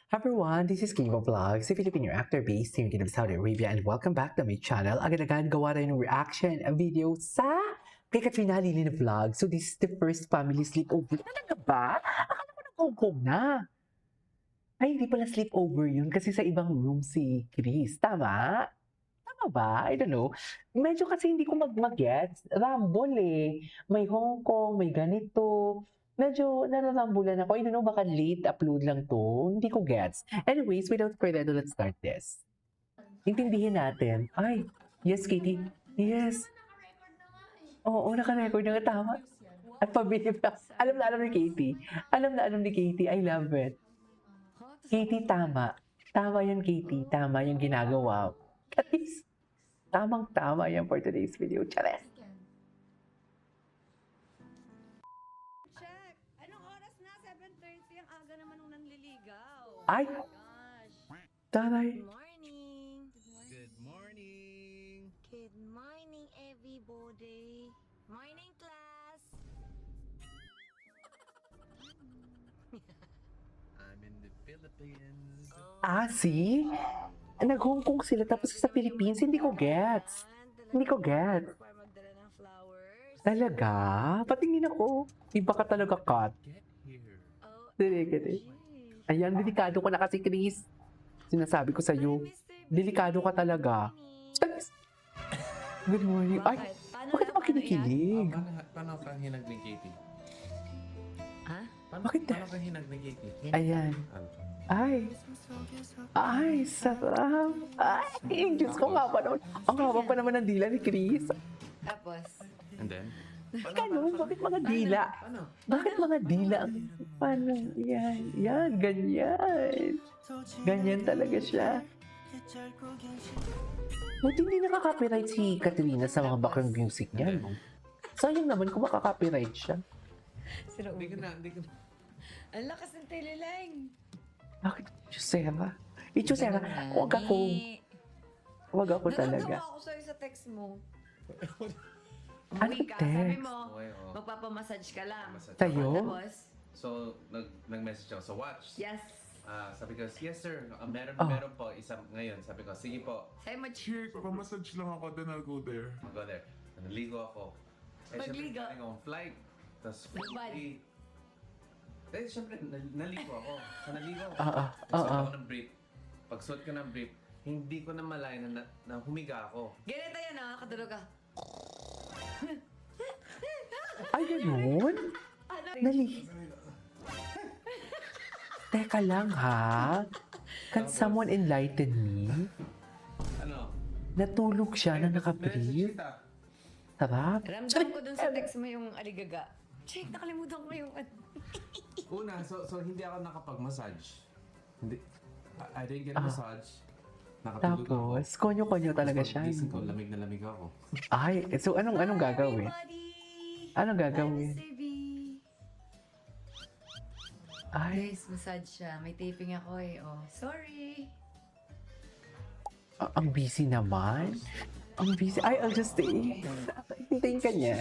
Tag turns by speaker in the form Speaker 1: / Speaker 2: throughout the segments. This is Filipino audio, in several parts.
Speaker 1: Everyone, this is Kiva Vlogs, a Filipino actor based here in Saudi Arabia, and welcome back to my channel. Agad-agad gawa rin ng reaction video sa kay Katrina Lilin Vlog. So this is the first family sleepover. Talaga ba? Akala ko nag-home na. Ay, hindi pala sleepover yun kasi sa ibang room si Chris. Tama? Tama ba? I don't know. Medyo kasi hindi ko mag-gets. Rumble eh. May Hong Kong, may ganito. Medyo nararambulan ako. I don't know, baka late upload lang to. Hindi ko gets. Anyways, without further ado, let's start this. Intindihin natin. Ay, yes, Katie. Yes. Oo, naka-record na nga. Tama. At pabilib na. Alam na alam ni Katie. Alam na alam ni Katie. I love it. Katie, tama. Tama yan, Katie. Tama yung ginagawa. Guys, tamang-tama yan for today's video. Chares.
Speaker 2: Check! Anong oras na? 7:30. Ang aga naman nung nanliligaw.
Speaker 1: Ay!
Speaker 2: Oh my gosh.
Speaker 1: Taray.
Speaker 2: Good morning.
Speaker 3: Good morning!
Speaker 2: Good morning, everybody. Morning, class.
Speaker 3: I'm in the Philippines.
Speaker 1: See? Nag-Hong Kong sila tapos sa Philippines, hindi ko gets. Hindi ko gets.
Speaker 2: Para magdala ng flowers.
Speaker 1: Talaga? Patingin ako. Iba ka talaga, Kat.
Speaker 3: Get here.
Speaker 2: Oh,
Speaker 1: Delikado.
Speaker 2: geez.
Speaker 1: Ayan, delikado ko na kasi, Chris. Sinasabi ko sa'yo.
Speaker 2: Hi, Mr. B.
Speaker 1: Delikado ka talaga. Good morning. Ay,
Speaker 2: Paano
Speaker 1: bakit
Speaker 2: lang?
Speaker 1: ako kinikilig?
Speaker 3: Paano ka hinag ni Katie?
Speaker 2: Ha?
Speaker 1: Bakit?
Speaker 3: Paano ka hinag ni Katie?
Speaker 1: Ayan.
Speaker 3: Ano?
Speaker 1: Ay, sarap. Ay, Diyos ko nga pa naman. Ang haba pa naman ng dila ni Chris.
Speaker 2: Tapos,
Speaker 3: And then?
Speaker 1: Ano? Bakit mga dila?
Speaker 3: Paano?
Speaker 1: Bakit mga dila ang... Paano? Yan. Yan. Ganyan. Ganyan talaga siya. Buti hindi nakaka-copyright si Katrina sa mga background music niya. No? Sayang naman kung makaka-copyright siya.
Speaker 2: sila
Speaker 3: Hindi ka na.
Speaker 2: Ang lakas ng teleline.
Speaker 1: Bakit? Chusera? Chusera, huwag ako. Huwag ako talaga.
Speaker 2: Natatawa ako sa'yo sa text mo.
Speaker 1: Ano
Speaker 2: Umuwi ka, sabi
Speaker 1: text?
Speaker 2: mo,
Speaker 3: Okay, oo.
Speaker 2: magpapamassage ka lang.
Speaker 3: Massage.
Speaker 1: Sa'yo?
Speaker 2: Tapos,
Speaker 3: So, nag-message ako sa watch.
Speaker 2: yes.
Speaker 3: Sabi ko, yes sir, meron po, isang ngayon. Sabi ko, sige po,
Speaker 2: Sa'yo mo,
Speaker 4: Chick, pamassage lang ako, then I'll go there.
Speaker 3: I'll go there. Naligo ako.
Speaker 2: Magligo?
Speaker 3: Siyempre, galing akong flight. Tapos,
Speaker 2: Bad.
Speaker 3: siyempre, naligo ako. Sa naligo ako.
Speaker 1: Oo.
Speaker 3: Nagsuot ako ng brief. Pagsuot ko ng brief, hindi ko na malay na humiga ako.
Speaker 2: ganito yan ah, katulog ka.
Speaker 1: Ay, ganun?
Speaker 2: Ano?
Speaker 1: Dali. Teka lang, ha? Can someone enlighten me?
Speaker 3: Ano?
Speaker 1: Natulog siya na nakabrief. Sarap.
Speaker 2: Ramdam ko dun sa text mo yung aligaga. Check, nakalimutan ko yung...
Speaker 3: Una, so hindi ako nakapag-massage. Hindi. I didn't get a massage. Nakatulog ako.
Speaker 1: Tapos, konyo-konyo talaga
Speaker 3: Tapos
Speaker 1: siya.
Speaker 3: pag-gising ko, lamig na lamig ako.
Speaker 1: Ay, so anong gagawin?
Speaker 2: Everybody!
Speaker 1: Anong gagawin?
Speaker 2: Hi, Mr. B.
Speaker 1: Ay,
Speaker 2: Guys, massage siya. May taping ako eh. Oh, sorry.
Speaker 1: ang busy naman. Ang busy. Ay, I'll just stay. Hintayin ka niya.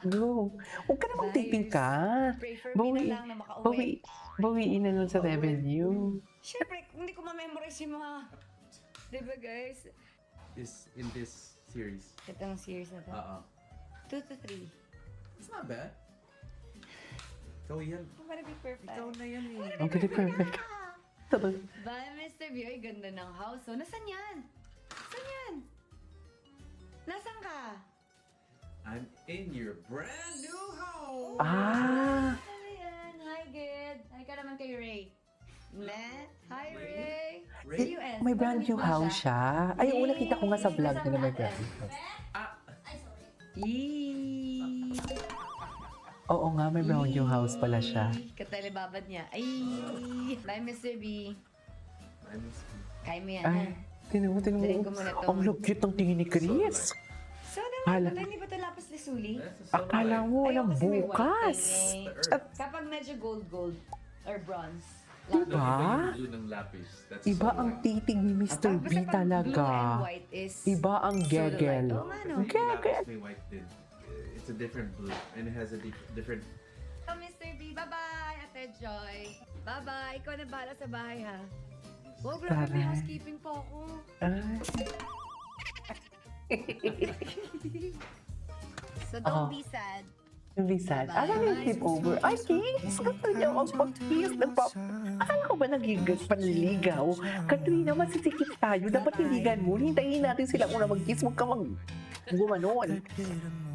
Speaker 1: Go. Huwag ka namang taping ka.
Speaker 2: Pray for me na lang na makauwi.
Speaker 1: Bawiin na lang sa revenue.
Speaker 2: Siyempre, hindi ko ma-memorize yung mga... Diba guys?
Speaker 3: In this series.
Speaker 2: Itong series na to. 2 to 3.
Speaker 3: It's not bad. Ikaw yan.
Speaker 2: I'm gonna be perfect.
Speaker 3: Ikaw na yan eh.
Speaker 1: Ang ganda perfect. Tapos,
Speaker 2: Bye, Mr. B. Ay, ganda ng house. Oh, nasan yan? Saan yan? Nasaan ka?
Speaker 3: I'm in your brand new home.
Speaker 2: Ano yan? Hi, Gid. Hi ka naman kay Ray. Matt? Hi, Ray.
Speaker 3: Ray?
Speaker 2: US.
Speaker 1: may brand new house siya. Ay, oo, nakita ko nga sa vlog nila may brand new house.
Speaker 2: Yee!
Speaker 1: Oo nga, may brand new house pala siya.
Speaker 2: Katalibabad niya. Ay! Bye, Mr. B. Kaya mo yan, ha?
Speaker 1: Ay, tinan mo.
Speaker 2: Dalhin ko muna to.
Speaker 1: Ang cute ng tingin ni Chris.
Speaker 2: So,
Speaker 1: Hala.
Speaker 2: naman, hindi ba ito lapis lazuli?
Speaker 1: Akala mo,
Speaker 2: Ayaw
Speaker 1: walang
Speaker 2: kasi may white
Speaker 1: bukas.
Speaker 2: thing eh. Kapag medyo gold or bronze.
Speaker 1: Diba?
Speaker 3: Blue ng lapis. That's
Speaker 1: Iba
Speaker 3: so
Speaker 1: ang
Speaker 3: white.
Speaker 1: titig ni Mr.
Speaker 2: Tapos
Speaker 1: B
Speaker 2: kapag blue and
Speaker 1: talaga.
Speaker 2: white is...
Speaker 1: Iba ang gegel.
Speaker 2: Oo nga, no?
Speaker 1: Gegel.
Speaker 3: Lapis may white din. It's a different blue. And it has a different...
Speaker 2: So, Mr. B, bye-bye, ate. Ate Joy. Bye-bye. Ikaw na bahala sa bahay, ha? Oh, grabe, may
Speaker 1: Taray.
Speaker 2: housekeeping pa ako.
Speaker 1: Ay.
Speaker 2: So,
Speaker 1: Oh.
Speaker 2: don't be sad.
Speaker 1: Bisan.
Speaker 2: Bye-bye.
Speaker 1: Alam mo, sleepover. Ay, kiss! Gusto niya ang pag-kiss. Akala ko ba nagigas panliligaw? Katrina, masisikip tayo. Dapat hiligan mo. Hintayin natin sila una mag-kiss. Huwag ka gumanon.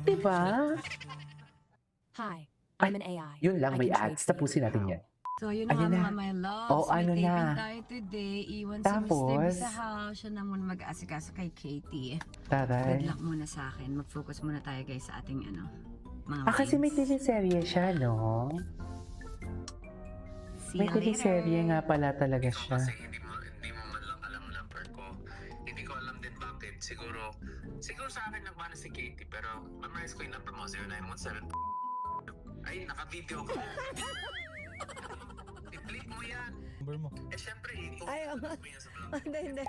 Speaker 1: Diba?
Speaker 5: Hi, I'm an AI.
Speaker 1: Yun lang,
Speaker 5: I
Speaker 1: may
Speaker 5: can
Speaker 1: ads.
Speaker 5: trade
Speaker 1: Tapusin natin yan.
Speaker 2: So, yun na
Speaker 1: Ayun
Speaker 2: nga
Speaker 1: na.
Speaker 2: mga my loves.
Speaker 1: Oh, ano
Speaker 2: May taping
Speaker 1: na.
Speaker 2: tayo today. Iwan
Speaker 1: Tapos?
Speaker 2: si Mr. B sa house. Siya na muna mag-aasikaso kay Katie. Good
Speaker 1: Taray.
Speaker 2: luck muna sa akin. Mag-focus muna tayo guys sa ating mga
Speaker 1: Kasi may
Speaker 2: wines.
Speaker 1: teleserye siya, no?
Speaker 2: See
Speaker 1: May
Speaker 2: you
Speaker 1: teleserye
Speaker 2: later.
Speaker 1: nga pala talaga siya.
Speaker 6: Kasi hindi mo man lang alam ang number ko. Hindi ko alam din bakit. Siguro sa akin nagmana si Katie pero memorize ko yung number mo 0917. Ay, naka-video ko. I-flip mo yan.
Speaker 3: Number mo.
Speaker 6: Eh syempre,
Speaker 2: Ay,
Speaker 6: ito. mo yan sa vlog.
Speaker 2: Hindi.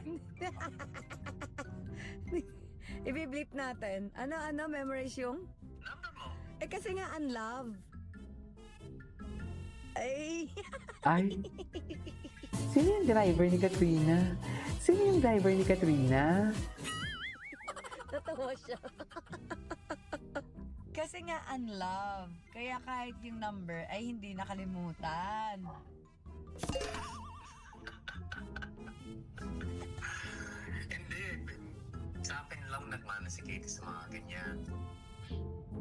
Speaker 2: I-blip natin. Ano, memorize yung?
Speaker 6: Number mo.
Speaker 2: Eh kasi nga unlove. Ay.
Speaker 1: Ay. Sino yung driver ni Katrina? Sino yung driver ni Katrina?
Speaker 2: Totoo siya. Kasi nga unlove. Kaya kahit yung number ay hindi nakalimutan.
Speaker 6: Hindi. Sa akin lang nagmana si Katie sa mga ganyan.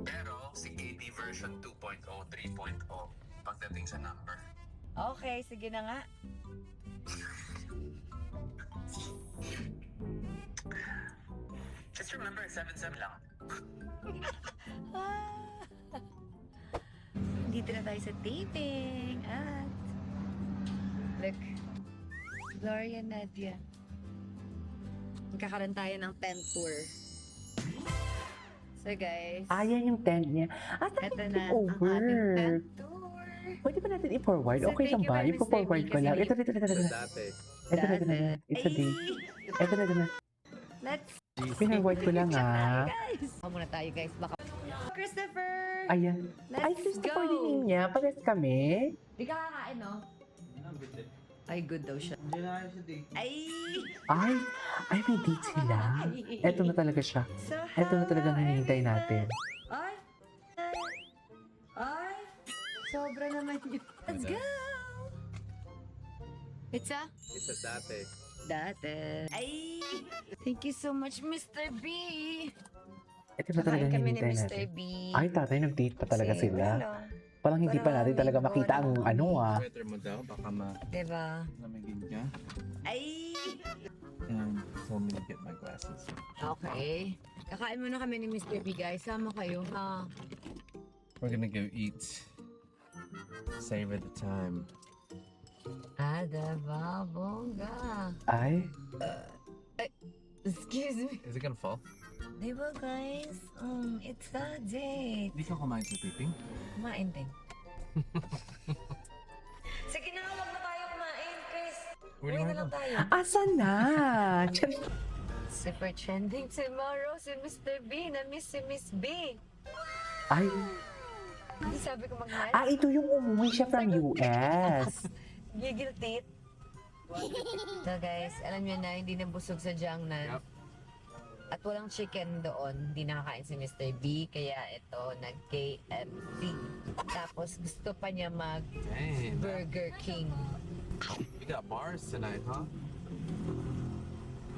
Speaker 6: Pero si Katie version 2.0, 3.0 pagdating sa number.
Speaker 2: Okay, sige na nga.
Speaker 6: Just remember, 77 lang.
Speaker 2: Dito na tayo sa taping at look, Gloria Nadia. Magkakaroon tayo ng tent tour. So guys,
Speaker 1: Ayan yung tent niya. At
Speaker 2: eto na ang
Speaker 1: over.
Speaker 2: ating tent tour.
Speaker 1: Pwede ba natin i-forward?
Speaker 2: So,
Speaker 1: Okay
Speaker 2: thank
Speaker 1: lang
Speaker 2: you
Speaker 1: ba?
Speaker 2: very much,
Speaker 1: I-forward
Speaker 2: Mr.
Speaker 1: ko
Speaker 2: B,
Speaker 1: lang.
Speaker 2: kasi
Speaker 1: Ito.
Speaker 6: Dati.
Speaker 1: It's a day. Ito na.
Speaker 2: Let's
Speaker 1: Pinorward ko lang ah.
Speaker 2: guys. Muna tayo guys. Baka Christopher!
Speaker 1: Ayan. Ay,
Speaker 2: Let's
Speaker 1: Christopher
Speaker 2: go.
Speaker 1: din name niya. Pares kami.
Speaker 2: Di ka kakain, no? Ay, good daw siya. Ay!
Speaker 1: Ay, may date sila. Ito na talaga siya.
Speaker 2: So,
Speaker 1: Ito na talagang
Speaker 2: hello,
Speaker 1: hinihintay natin.
Speaker 2: Ay! Ay! Sobra naman yun. Let's go! It's a?
Speaker 6: It's a dati.
Speaker 2: Dati. Ay! Thank you so much, Mr. B!
Speaker 1: Ito na talagang
Speaker 2: Kakain kami ni
Speaker 1: hinihintay
Speaker 2: Mr.
Speaker 1: natin.
Speaker 2: B.
Speaker 1: Ay, tatay, nag-date pa talaga
Speaker 2: Kasi,
Speaker 1: sila.
Speaker 2: ano,
Speaker 1: Parang hindi pa natin talaga
Speaker 2: Parang
Speaker 1: makita ang
Speaker 2: wala.
Speaker 1: ano ah.
Speaker 3: Sweater mo daw, baka
Speaker 2: diba?
Speaker 3: malamigin ka.
Speaker 2: Ay!
Speaker 3: And told me to get my glasses.
Speaker 2: Okay. Kakain muna kami ni Mr. B, guys. Sama kayo, ha?
Speaker 3: We're gonna go eat. Savor the time.
Speaker 2: Diba? Bongga.
Speaker 1: Ay,
Speaker 2: Excuse me.
Speaker 3: Is it gonna fall?
Speaker 2: Diba, guys? It's a date.
Speaker 3: Hindi ka kumain sa taping?
Speaker 2: Kumain din. Sige na, wag na tayo kumain, Chris.
Speaker 3: Where do
Speaker 2: Uwi
Speaker 3: you
Speaker 2: na
Speaker 3: wanna
Speaker 2: lang
Speaker 3: go?
Speaker 2: tayo.
Speaker 1: asan na?
Speaker 2: Super trending tomorrow si Mr. B. Na-miss si Miss B.
Speaker 1: Ay,
Speaker 2: Hindi sabi ko mag-miss.
Speaker 1: ito yung umuwi siya from US.
Speaker 2: Gigil tit. So guys, alam niyo na, hindi nabusog sa Jiangnan.
Speaker 3: Yep.
Speaker 2: At walang chicken doon. Hindi nakakain si Mr. B. Kaya ito, nag-KFC. Tapos gusto pa niya
Speaker 3: Dang.
Speaker 2: mag-Burger King.
Speaker 3: You got bars tonight, huh?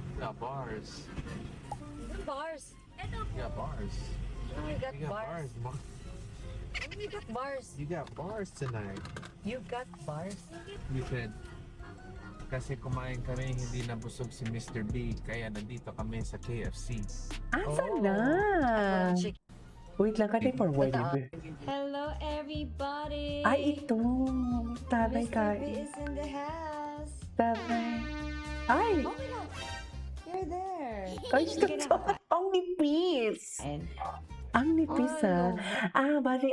Speaker 3: You got bars.
Speaker 2: Bars!
Speaker 3: You got bars.
Speaker 2: Oh, you got
Speaker 3: You got
Speaker 2: bars.
Speaker 3: bars.
Speaker 2: Oh, you got bars.
Speaker 3: You got bars tonight.
Speaker 2: You got bars.
Speaker 3: We said, kasi kumain kami, hindi nabusog si Mr. B, kaya nandito kami sa KFC.
Speaker 1: Asan
Speaker 2: Oh.
Speaker 1: na?
Speaker 2: Walang chicken.
Speaker 1: Wait lang, kaya forward
Speaker 2: Totoo.
Speaker 1: it.
Speaker 2: Hello everybody!
Speaker 1: Ay, ito. Tatay
Speaker 2: Mr.
Speaker 1: ka.
Speaker 2: B is in the house.
Speaker 1: Tatay. Ay!
Speaker 2: Oh my God! You're there!
Speaker 1: Ay,
Speaker 2: Sige na.
Speaker 1: ito. Ang nipis.
Speaker 2: And,
Speaker 1: Ang nipis
Speaker 2: Oh,
Speaker 1: ah. Bali,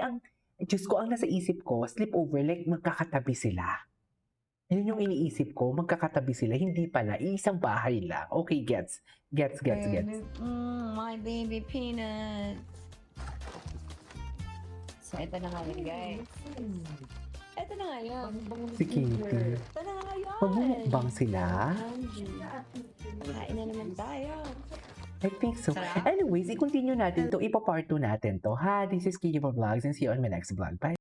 Speaker 1: Diyos ko, ang nasa isip ko, sleepover, like magkakatabi sila. Yun yung iniisip ko, magkakatabi sila. Hindi pala, iisang bahay lang. Okay, gets. Gets.
Speaker 2: my baby peanuts. So, ito na nga rin, guys.
Speaker 7: Eto na nga yun.
Speaker 1: Si Katie.
Speaker 7: Ito na nga yun.
Speaker 1: Magmumukbang sila?
Speaker 7: Kain na naman tayo.
Speaker 1: I think so. Anyways, i-continue natin to. Ipa-part 2 natin to, ha? This is Kiki Vlogs and see you on my next vlog. Bye!